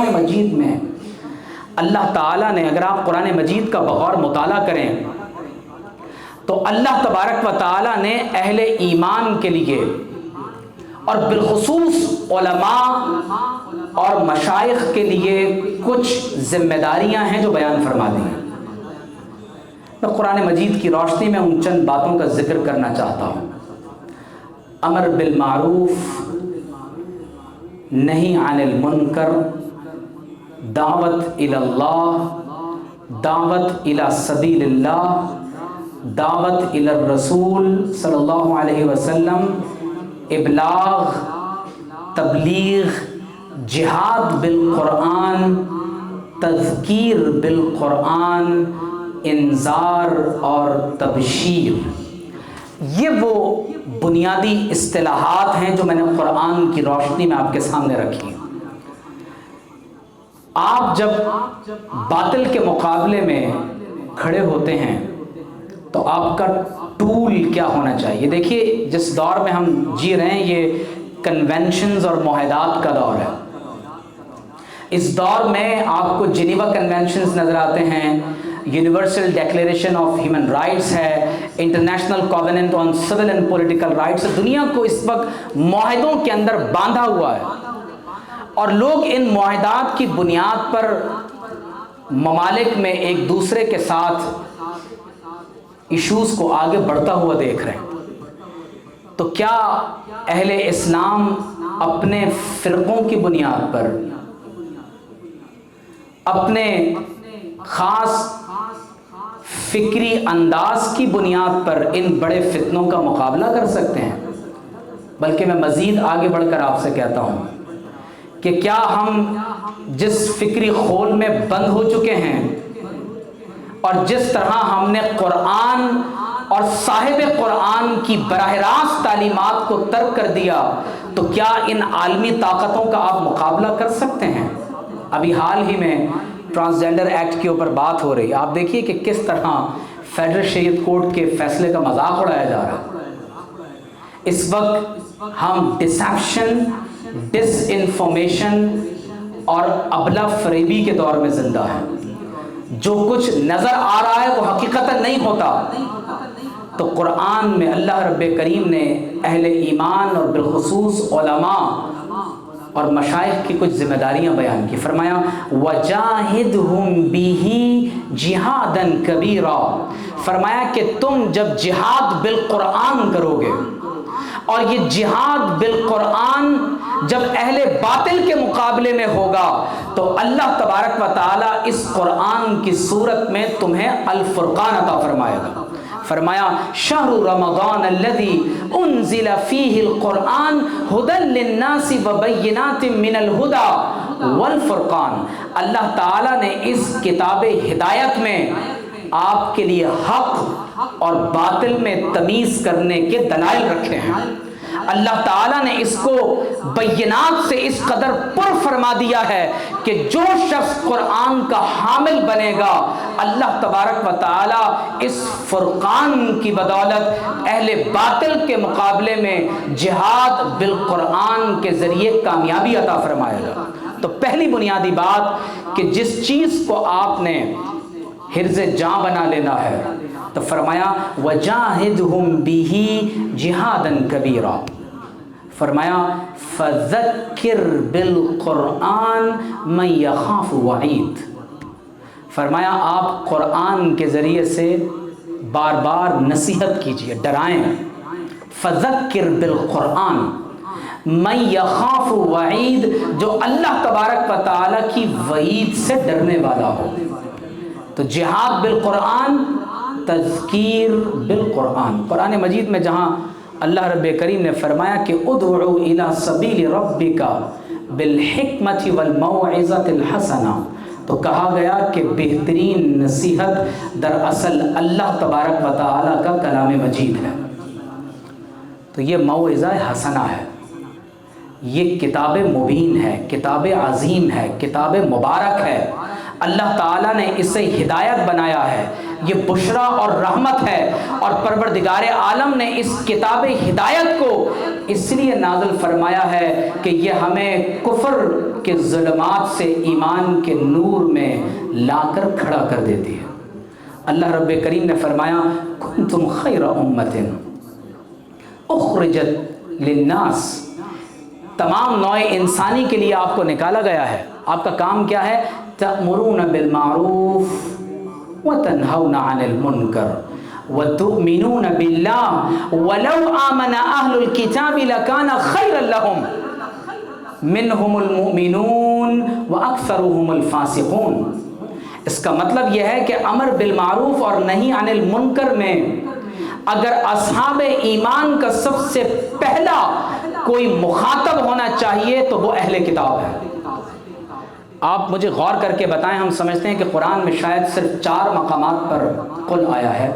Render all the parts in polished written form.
قرآن مجید میں اللہ تعالیٰ نے، اگر آپ قرآن مجید کا بغور مطالعہ کریں تو اللہ تبارک و تعالیٰ نے اہل ایمان کے لیے اور بالخصوص علماء اور مشائخ کے لیے کچھ ذمہ داریاں ہیں جو بیان فرما دی ہیں۔ میں قرآن مجید کی روشنی میں ان چند باتوں کا ذکر کرنا چاہتا ہوں۔ امر بالمعروف، نہی عن المنکر، دعوت الی اللہ، دعوت الی سبیل اللہ، دعوت الی الرسول صلی اللہ علیہ وسلم، ابلاغ، تبلیغ، جہاد بالقرآن، تذکیر بالقرآن، انذار اور تبشیر۔ یہ وہ بنیادی اصطلاحات ہیں جو میں نے قرآن کی روشنی میں آپ کے سامنے رکھی ہیں۔ آپ جب باطل کے مقابلے میں کھڑے ہوتے ہیں تو آپ کا ٹول کیا ہونا چاہیے؟ دیکھیے، جس دور میں ہم جی رہے ہیں یہ کنونشنز اور معاہدات کا دور ہے۔ اس دور میں آپ کو جنیوا کنونشنز نظر آتے ہیں، universal declaration of human rights ہے، international covenant on civil and political rights. دنیا کو اس وقت معاہدوں کے اندر باندھا ہوا ہے، اور لوگ ان معاہدات کی بنیاد پر ممالک میں ایک دوسرے کے ساتھ ایشوز کو آگے بڑھتا ہوا دیکھ رہے ہیں۔ تو کیا اہل اسلام اپنے فرقوں کی بنیاد پر، اپنے خاص فکری انداز کی بنیاد پر ان بڑے فتنوں کا مقابلہ کر سکتے ہیں؟ بلکہ میں مزید آگے بڑھ کر آپ سے کہتا ہوں کہ کیا ہم جس فکری خول میں بند ہو چکے ہیں اور جس طرح ہم نے قرآن اور صاحب قرآن کی براہ راست تعلیمات کو ترک کر دیا، تو کیا ان عالمی طاقتوں کا آپ مقابلہ کر سکتے ہیں؟ ابھی حال ہی میں ٹرانسجینڈر ایکٹ کے اوپر بات ہو رہی ہے، آپ دیکھیے کہ کس طرح فیڈرل شریعت کورٹ کے فیصلے کا مذاق اڑایا جا رہا ہے۔ اس وقت ہم ڈسیپشن، ڈس انفارمیشن اور ابلا فریبی کے دور میں زندہ ہیں۔ جو کچھ نظر آ رہا ہے وہ حقیقتاً نہیں ہوتا۔ تو قرآن میں اللہ رب کریم نے اہل ایمان اور بالخصوص علماء اور مشائخ کی کچھ ذمہ داریاں بیان کی۔ فرمایا وَجَاهِدْهُمْ بِهِ جِهَادًا كَبِيرًا، فرمایا کہ تم جب جہاد بالقرآن کرو گے، اور یہ جہاد بالقرآن جب اہل باطل کے مقابلے میں ہوگا، تو اللہ تبارک و تعالیٰ اس قرآن کی صورت میں تمہیں الفرقان عطا فرمائے گا۔ فرمایا شہر رمضان الذی انزل فیہ القرآن ھدی للناس وبینات من الھدی والفرقان، اللہ تعالیٰ نے اس کتاب ہدایت میں آپ کے لیے حق اور باطل میں تمیز کرنے کے دلائل رکھے ہیں۔ اللہ تعالیٰ نے اس کو بینات سے اس قدر پر فرما دیا ہے کہ جو شخص قرآن کا حامل بنے گا، اللہ تبارک و تعالیٰ اس فرقان کی بدولت اہل باطل کے مقابلے میں جہاد بالقرآن کے ذریعے کامیابی عطا فرمائے گا۔ تو پہلی بنیادی بات کہ جس چیز کو آپ نے حرز جاں بنا لینا ہے، تو فرمایا وَجَاهِدْهُمْ بِهِ جِهَادًا كَبِيرًا، فرمایا فَذَكِّرْ بِالْقُرْآنِ مَنْ يَخَافُ وَعِيدٍ، فرمایا آپ قرآن کے ذریعے سے بار بار نصیحت کیجئے، ڈرائیں۔ فَذَكِّرْ بِالْقُرْآنِ مَنْ يَخَافُ وَعِيدٍ، جو اللہ تبارک و تعالیٰ کی وعید سے ڈرنے والا ہو۔ تو جہاد بالقرآن، تذکیر بالقرآن۔ قرآن مجید میں جہاں اللہ رب کریم نے فرمایا کہ ادعو الی سبیل ربک بالحکمۃ والموعظۃ الحسنہ، تو کہا گیا کہ بہترین نصیحت دراصل اللہ تبارک و تعالیٰ کا کلام مجید ہے۔ تو یہ موعظہ حسنہ ہے، یہ کتاب مبین ہے، کتاب عظیم ہے، کتاب مبارک ہے۔ اللہ تعالیٰ نے اسے ہدایت بنایا ہے، یہ بشرا اور رحمت ہے، اور پروردگار عالم نے اس کتاب ہدایت کو اس لیے نازل فرمایا ہے کہ یہ ہمیں کفر کے ظلمات سے ایمان کے نور میں لا کر کھڑا کر دیتی ہے۔ اللہ رب کریم نے فرمایا کنتم خیر امت اخرجت للناس، تمام نوع انسانی کے لیے آپ کو نکالا گیا ہے۔ آپ کا کام کیا ہے؟ تأمرون بالمعروف وتنہون عن المنکر وتؤمنون باللہ ولو آمن اہل الکتاب لکان خیرا لہم منہم المؤمنون واکثرهم الفاسقون۔ اس کا مطلب یہ ہے کہ امر بالمعروف اور نہی عن المنکر میں اگر اصحاب ایمان کا سب سے پہلا کوئی مخاطب ہونا چاہیے تو وہ اہل کتاب ہے۔ آپ مجھے غور کر کے بتائیں، ہم سمجھتے ہیں کہ قرآن میں شاید صرف 4 مقامات پر قل آیا ہے،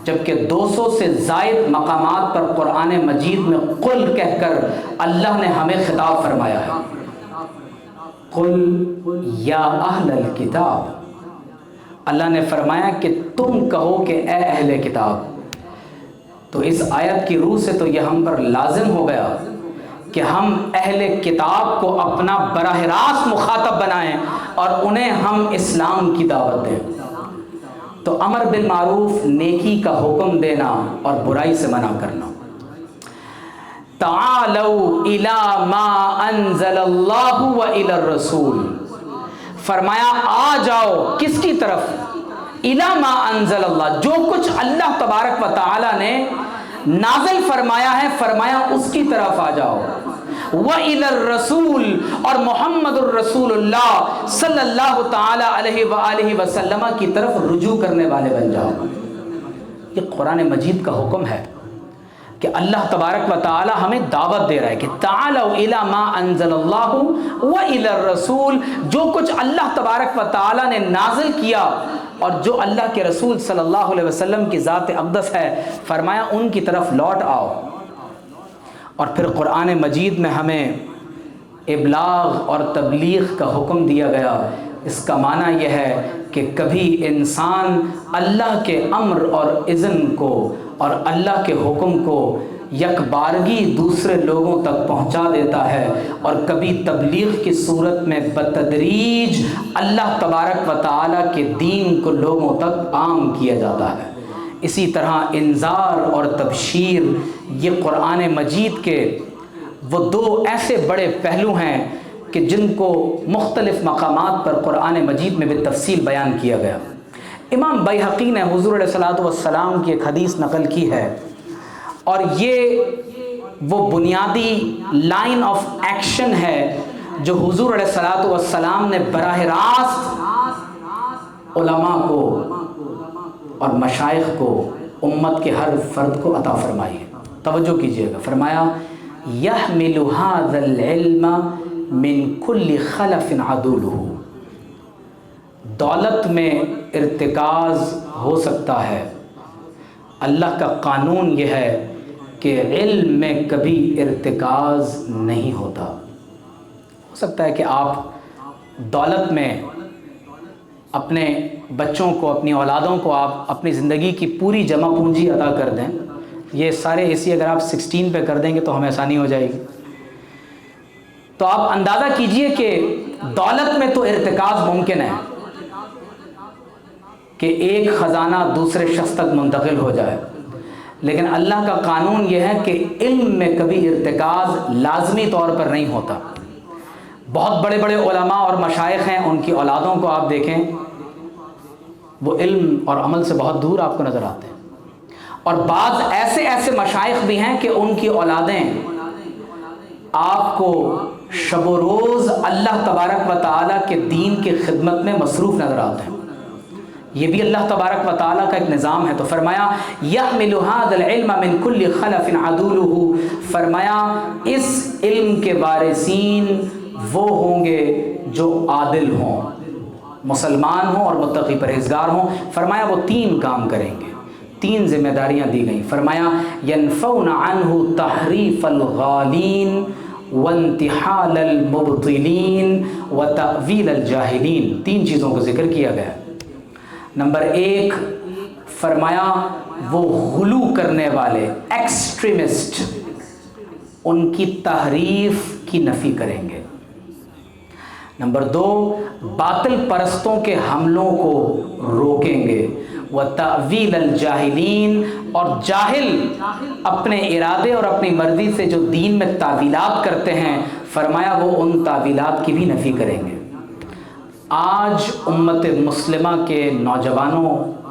جبکہ 200 سے زائد مقامات پر قرآن مجید میں قل کہہ کر اللہ نے ہمیں خطاب فرمایا ہے۔ قل یا اہل الکتاب، اللہ نے فرمایا کہ تم کہو کہ اے اہل کتاب۔ تو اس آیت کی روح سے تو یہ ہم پر لازم ہو گیا کہ ہم اہل کتاب کو اپنا براہ راست مخاطب بنائیں اور انہیں ہم اسلام کی دعوت دیں۔ تو امر بالمعروف، نیکی کا حکم دینا اور برائی سے منع کرنا۔ تعالوا الی ما انزل اللہ و الی الرسول، فرمایا آ جاؤ کس کی طرف؟ الی ما انزل اللہ، جو کچھ اللہ تبارک و تعالی نے نازل فرمایا ہے، فرمایا اس کی طرف آ جاؤ۔ وَإِلَى الرَّسُولِ، اور محمد الرسول اللہ صلی اللہ تعالی علیہ وآلہ وسلم کی طرف رجوع کرنے والے بن جاؤ۔ یہ قرآن مجید کا حکم ہے کہ اللہ تبارک و تعالی ہمیں دعوت دے رہا ہے کہ تعالوا الی ما انزل اللہ وَإِلَى الرَّسُولِ، جو کچھ اللہ تبارک و تعالی نے نازل کیا اور جو اللہ کے رسول صلی اللہ علیہ وسلم کی ذات اقدس ہے، فرمایا ان کی طرف لوٹ آؤ۔ اور پھر قرآن مجید میں ہمیں ابلاغ اور تبلیغ کا حکم دیا گیا۔ اس کا معنی یہ ہے کہ کبھی انسان اللہ کے امر اور اذن کو اور اللہ کے حکم کو یک بارگی دوسرے لوگوں تک پہنچا دیتا ہے، اور کبھی تبلیغ کی صورت میں بتدریج اللہ تبارک و تعالیٰ کے دین کو لوگوں تک عام کیا جاتا ہے۔ اسی طرح انذار اور تبشیر، یہ قرآن مجید کے وہ 2 ایسے بڑے پہلو ہیں کہ جن کو مختلف مقامات پر قرآن مجید میں بالتفصیل بیان کیا گیا۔ امام بیہقی نے حضور علیہ الصلوۃ والسلام کی ایک حدیث نقل کی ہے، اور یہ وہ بنیادی لائن آف ایکشن ہے جو حضور علیہ الصلوۃ والسلام نے براہ راست علماء کو اور مشائخ کو، امت کے ہر فرد کو عطا فرمائی ہے۔ توجہ کیجئے گا، فرمایا یحمل ھذا العلم من کل خلف عدولہ، دولت میں ارتکاز ہو سکتا ہے، اللہ کا قانون یہ ہے کہ علم میں کبھی ارتکاز نہیں ہوتا۔ ہو سکتا ہے کہ آپ دولت میں اپنے بچوں کو، اپنی اولادوں کو آپ اپنی زندگی کی پوری جمع پونجی عطا کر دیں، یہ سارے حصے اگر آپ 16 پہ کر دیں گے تو ہمیں آسانی ہو جائے گی۔ تو آپ اندازہ کیجئے کہ دولت میں تو ارتکاز ممکن ہے کہ ایک خزانہ دوسرے شخص تک منتقل ہو جائے، لیکن اللہ کا قانون یہ ہے کہ علم میں کبھی ارتکاز لازمی طور پر نہیں ہوتا۔ بہت بڑے بڑے علماء اور مشائخ ہیں، ان کی اولادوں کو آپ دیکھیں، وہ علم اور عمل سے بہت دور آپ کو نظر آتے ہیں، اور بعض ایسے مشائخ بھی ہیں کہ ان کی اولادیں آپ کو شب و روز اللہ تبارک و تعالیٰ کے دین کی خدمت میں مصروف نظر آتے ہیں۔ یہ بھی اللہ تبارک و تعالیٰ کا ایک نظام ہے۔ تو فرمایا یحمل ھذا العلم من کل خلف عدولہ، فرمایا اس علم کے وارثین وہ ہوں گے جو عادل ہوں، مسلمان ہوں اور متقی پرہیزگار ہوں۔ فرمایا وہ 3 کام کریں گے، 3 ذمہ داریاں دی گئیں۔ فرمایا ینفون عنہ تحریف الغالین وانتحال المبطلین وتأویل الجاہلین۔ 3 چیزوں کو ذکر کیا گیا۔ نمبر 1، فرمایا وہ غلو کرنے والے ایکسٹریمسٹ ان کی تحریف کی نفی کریں گے۔ نمبر 2، باطل پرستوں کے حملوں کو روکیں گے۔ وَتَأْوِيلَ الْجَاهِلِينَ، اور جاہل اپنے ارادے اور اپنی مرضی سے جو دین میں تعویلات کرتے ہیں، فرمایا وہ ان تعویلات کی بھی نفی کریں گے۔ آج امت مسلمہ کے نوجوانوں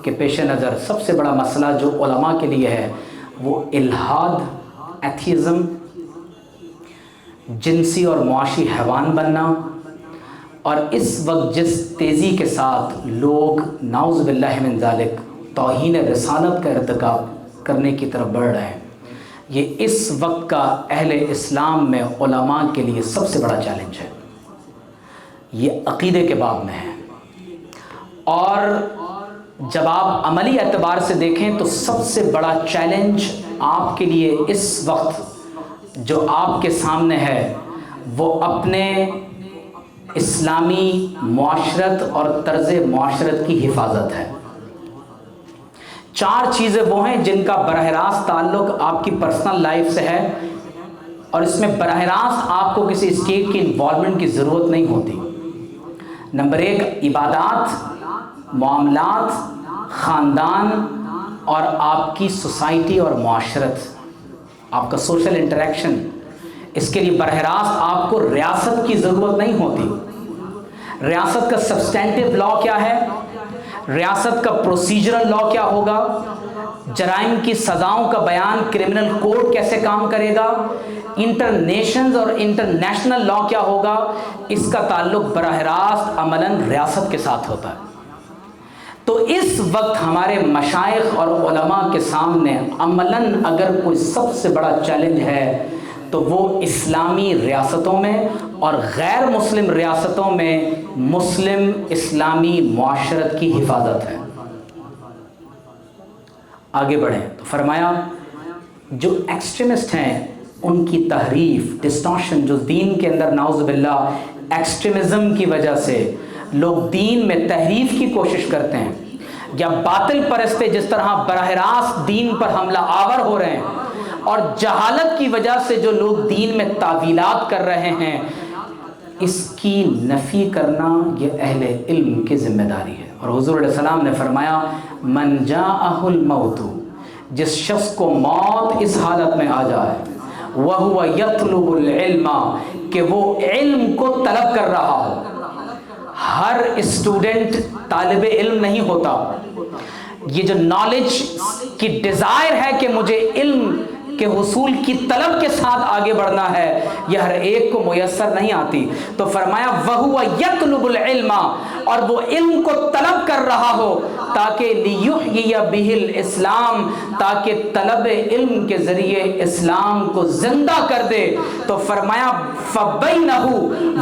کے پیش نظر سب سے بڑا مسئلہ جو علماء کے لیے ہے وہ الحاد، ایتھیزم، جنسی اور معاشی حیوان بننا، اور اس وقت جس تیزی کے ساتھ لوگ نعوذ باللہ من ذالک توہین رسالت کا ارتکاب کرنے کی طرف بڑھ رہے ہیں، یہ اس وقت کا اہل اسلام میں علماء کے لیے سب سے بڑا چیلنج ہے۔ یہ عقیدے کے باب میں ہے، اور جب آپ عملی اعتبار سے دیکھیں تو سب سے بڑا چیلنج آپ کے لیے اس وقت جو آپ کے سامنے ہے وہ اپنے اسلامی معاشرت اور طرز معاشرت کی حفاظت ہے۔ 4 چیزیں وہ ہیں جن کا براہ راست تعلق آپ کی پرسنل لائف سے ہے، اور اس میں براہ راست آپ کو کسی اسٹیٹ کی انوالومنٹ کی ضرورت نہیں ہوتی۔ نمبر 1، عبادات، معاملات، خاندان اور آپ کی سوسائٹی اور معاشرت، آپ کا سوشل انٹریکشن۔ اس کے لیے براہ راست آپ کو ریاست کی ضرورت نہیں ہوتی۔ ریاست کا سبسٹینٹیو لا کیا ہے، ریاست کا پروسیجرل لا کیا ہوگا، جرائم کی سزاؤں کا بیان کرمنل کوڈ کیسے کام کرے گا، انٹرنیشنز اور انٹرنیشنل لا کیا ہوگا، اس کا تعلق براہ راست عملاً ریاست کے ساتھ ہوتا ہے۔ تو اس وقت ہمارے مشائخ اور علماء کے سامنے عملاً اگر کوئی سب سے بڑا چیلنج ہے تو وہ اسلامی ریاستوں میں اور غیر مسلم ریاستوں میں مسلم اسلامی معاشرت کی حفاظت ہے۔ آگے بڑھیں تو فرمایا جو ایکسٹریمسٹ ہیں ان کی تحریف، ڈسٹارشن، جو دین کے اندر نعوذ باللہ ایکسٹریمزم کی وجہ سے لوگ دین میں تحریف کی کوشش کرتے ہیں، یا باطل پرستے جس طرح براہ راست دین پر حملہ آور ہو رہے ہیں، اور جہالت کی وجہ سے جو لوگ دین میں تعویلات کر رہے ہیں، اس کی نفی کرنا یہ اہل علم کی ذمہ داری ہے۔ اور حضور علیہ السلام نے فرمایا من جاءہ الموت، جس شخص کو موت اس حالت میں آ جائے، وَهُوَ يَطْلُبُ الْعِلْمَ، کہ وہ علم کو طلب کر رہا ہو۔ ہر اسٹوڈنٹ طالب علم نہیں ہوتا، یہ جو نالج کی ڈیزائر ہے کہ مجھے علم کے حصول کی طلب کے ساتھ آگے بڑھنا ہے، یہ ہر ایک کو میسر نہیں آتی۔ تو فرمایا وَهُوَ يَطْلُبُ الْعِلْمَ، اور وہ علم کو طلب کر رہا ہو تاکہ لِيُحْيِيَ بِهِ الْإِسْلَامَ، تاکہ طلب علم کے ذریعے اسلام کو زندہ کر دے۔ تو فرمایا فَبَيْنَهُ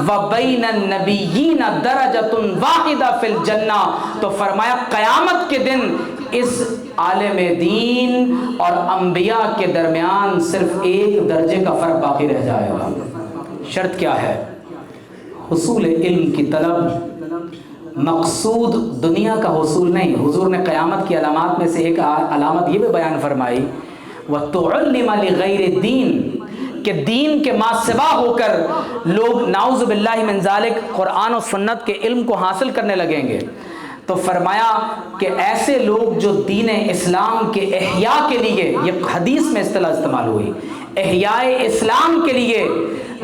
وَبَيْنَ النَّبِيِّينَ دَرَجَةٌ وَاحِدَةٌ فِي الْجَنَّةِ، تو فرمایا قیامت کے دن اس عالم دین اور انبیاء کے درمیان صرف ایک درجے کا فرق باقی رہ جائے گا۔ شرط کیا ہے؟ حصول علم کی طلب، مقصود دنیا کا حصول نہیں۔ حضور نے قیامت کی علامات میں سے ایک علامت یہ بھی بیان فرمائی وَتُعَلِّمَ لِغَيْرِ الدِّينِ، کہ دین کے ما سوا ہو کر لوگ نعوذ باللہ من ذالک قرآن و سنت کے علم کو حاصل کرنے لگیں گے۔ تو فرمایا کہ ایسے لوگ جو دین اسلام کے احیاء کے لیے، یہ حدیث میں اصطلاح استعمال ہوئی، احیاء اسلام کے لیے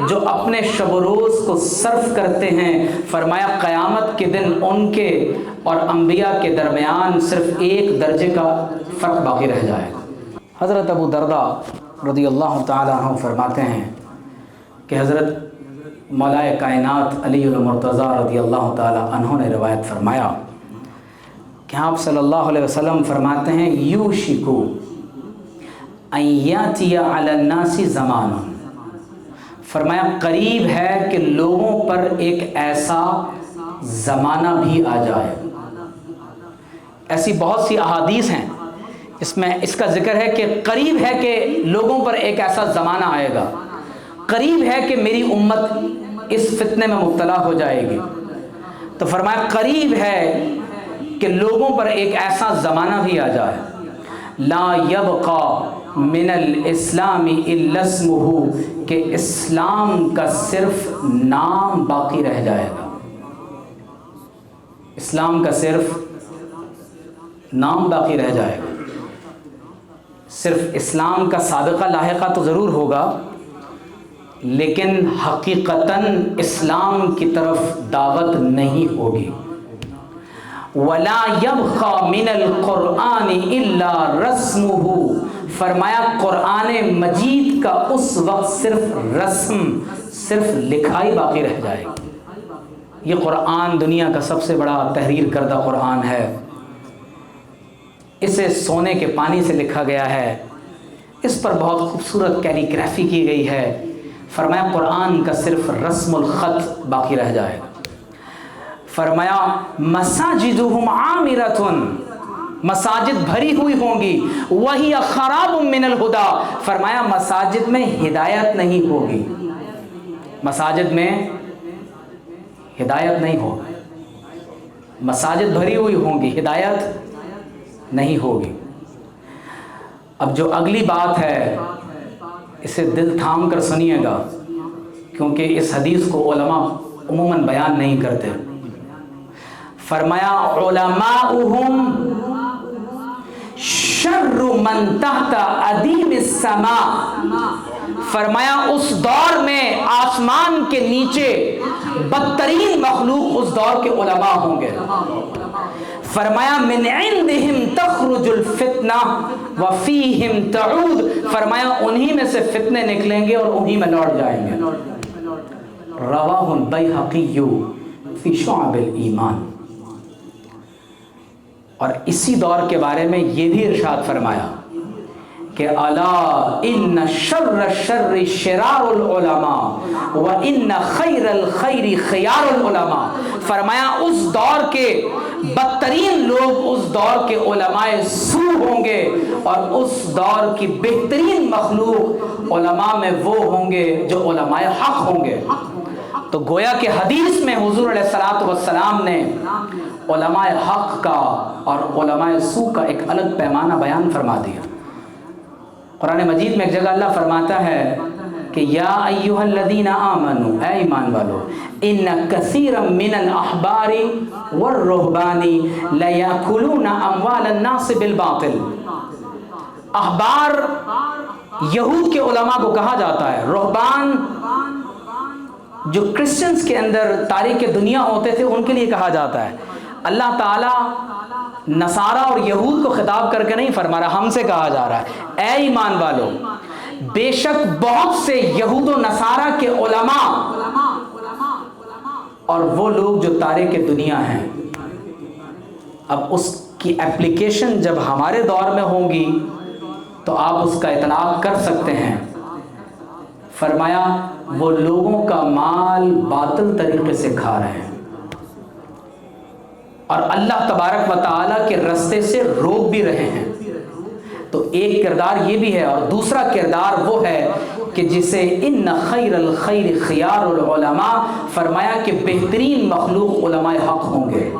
جو اپنے شب و روز کو صرف کرتے ہیں، فرمایا قیامت کے دن ان کے اور انبیاء کے درمیان صرف ایک درجے کا فرق باقی رہ جائے گا۔ حضرت ابو درداء رضی اللہ تعالیٰ عنہ فرماتے ہیں کہ حضرت مولائے کائنات علی المرتضیٰ رضی اللہ تعالیٰ عنہ نے روایت فرمایا کہ آپ صلی اللہ علیہ وسلم فرماتے ہیں یوشکو ان یاتی علی الناس زمان، فرمایا قریب ہے کہ لوگوں پر ایک ایسا زمانہ بھی آ جائے۔ ایسی بہت سی احادیث ہیں اس میں اس کا ذکر ہے کہ قریب ہے کہ لوگوں پر ایک ایسا زمانہ آئے گا، قریب ہے کہ میری امت اس فتنے میں مبتلا ہو جائے گی۔ تو فرمایا قریب ہے کہ لوگوں پر ایک ایسا زمانہ بھی آ جائے لا یبقا من الاسلام الا اسمہ، کہ اسلام کا صرف نام باقی رہ جائے گا، اسلام کا صرف نام باقی رہ جائے گا، صرف اسلام کا سابقہ لاحقہ تو ضرور ہوگا لیکن حقیقتاً اسلام کی طرف دعوت نہیں ہوگی۔ وَلَا يَبْقَى مِنَ الْقُرْآنِ إِلَّا رَسْمُهُ، فرمایا قرآن مجید کا اس وقت صرف رسم، صرف لکھائی باقی رہ جائے گی۔ یہ قرآن دنیا کا سب سے بڑا تحریر کردہ قرآن ہے، اسے سونے کے پانی سے لکھا گیا ہے، اس پر بہت خوبصورت کیلیگرافی کی گئی ہے۔ فرمایا قرآن کا صرف رسم الخط باقی رہ جائے گا۔ فرمایا مساجدہم عامرۃ، مساجد بھری ہوئی ہوں گی، وہی خراب من الہدی، فرمایا مساجد میں ہدایت نہیں ہوگی، مساجد میں ہدایت نہیں ہوگی، مساجد بھری ہوئی ہوں گی، ہدایت نہیں ہوگی۔ اب جو اگلی بات ہے اسے دل تھام کر سنیے گا، کیونکہ اس حدیث کو علماء عموماً بیان نہیں کرتے۔ فرمایا علماؤہم شر من تحت ادیم السماء، فرمایا اس دور میں آسمان کے نیچے بدترین مخلوق اس دور کے علماء ہوں گے۔ فرمایا من عندہم تخرج الفتنہ وفیہم تعود، فرمایا انہی میں سے فتنے نکلیں گے اور انہی میں لوٹ جائیں گے۔ رواہ البیہقی فی شعب الایمان۔ اور اسی دور کے بارے میں یہ بھی ارشاد فرمایا کہ الا ان شر الشر شرار العلماء وان خیر الخیر خیار العلماء، فرمایا اس دور کے بدترین لوگ اس دور کے علماء سو ہوں گے اور اس دور کی بہترین مخلوق علماء میں وہ ہوں گے جو علماء حق ہوں گے۔ تو گویا کہ حدیث میں حضور علیہ الصلوۃ والسلام نے علماء حق کا اور علماء سو کا ایک الگ پیمانہ بیان فرما دیا۔ قرآن مجید میں ایک جگہ اللہ فرماتا ہے کہ یا ایھا الذین آمنوا، اے ایمان والو، ان کثیرا من الاحبار والرہبان لیأکلون اموال الناس بالباطل۔ احبار یہود کے علماء کو کہا جاتا ہے، رہبان جو کرسچنز کے اندر تاریخ دنیا ہوتے تھے ان کے لیے کہا جاتا ہے۔ اللہ تعالیٰ نصارہ اور یہود کو خطاب کر کے نہیں فرما رہا، ہم سے کہا جا رہا ہے اے ایمان والو، بے شک بہت سے یہود و نصارہ کے علماء اور وہ لوگ جو تاریخ دنیا ہیں، اب اس کی اپلیکیشن جب ہمارے دور میں ہوں گی تو آپ اس کا اطلاق کر سکتے ہیں۔ فرمایا وہ لوگوں کا مال باطل طریقے سے کھا رہے ہیں اور اللہ تبارک و تعالیٰ کے رستے سے روک بھی رہے ہیں۔ تو ایک کردار یہ بھی ہے، اور دوسرا کردار وہ ہے کہ جسے ان خیر الخیر خیار العلماء، فرمایا کہ بہترین مخلوق علماء حق ہوں گے۔